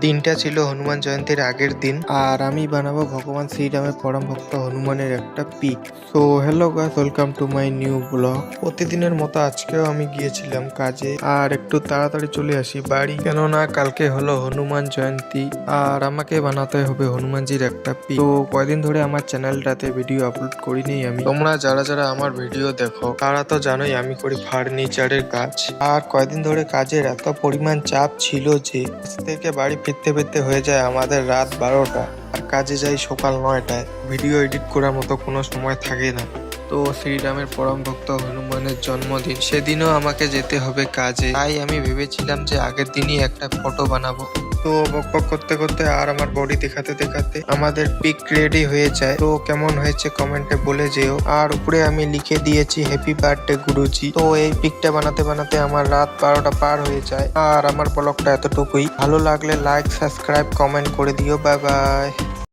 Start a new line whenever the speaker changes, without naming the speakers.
দিনটা ছিল হনুমান জয়ন্তীর আগের দিন, আর আমি বানাবো ভগবান শ্রীরামের পরম ভক্ত হনুমানের একটা pic. So hello guys, welcome to my new blog. প্রতিদিনের মতো আজকেও আমি গিয়েছিলাম কাজে, আর একটু তাড়াতাড়ি চলে আসি বাড়ি, কেননা কালকে হলো হনুমান জয়ন্তী আর আমাকে বানাতে হবে হনুমানজির একটা পিক। তো কয়দিন ধরে আমার চ্যানেলটাতে ভিডিও আপলোড করিনি আমি। তোমরা যারা যারা আমার ভিডিও দেখো তারা তো জানোই আমি করি ফার্নিচারের কাজ। আর কয়দিন ধরে কাজের এত পরিমাণ চাপ ছিল যে থেকে বাড়ি ফিরতে ফিরতে হয়ে যায় আমাদের রাত 12টা, আর কাজে যাই সকাল 9টায়। ভিডিও এডিট করার মতো কোনো সময় থাকে না। তো শ্রীরামের পরম ভক্ত হনুমানের জন্মদিন, সেদিনও আমাকে যেতে হবে কাজে। তাই আমি ভেবেছিলাম যে আগের দিনই একটা ফটো বানাবো। তো বকবক করতে করতে আর আমার বডি দেখাতে দেখাতে আমাদের পিক রেডি হয়ে যায়। তো কেমন হয়েছে কমেন্টে বলে যেও। আর উপরে আমি লিখে দিয়েছি হ্যাপি বার্থডে গুরুজি। তো এই পিকটা বানাতে বানাতে আমার রাত 12টা পার হয়ে যায়। আর আমার ব্লগটা এতটুকুই। ভালো লাগলে লাইক, সাবস্ক্রাইব, কমেন্ট করে দিও। Bye bye.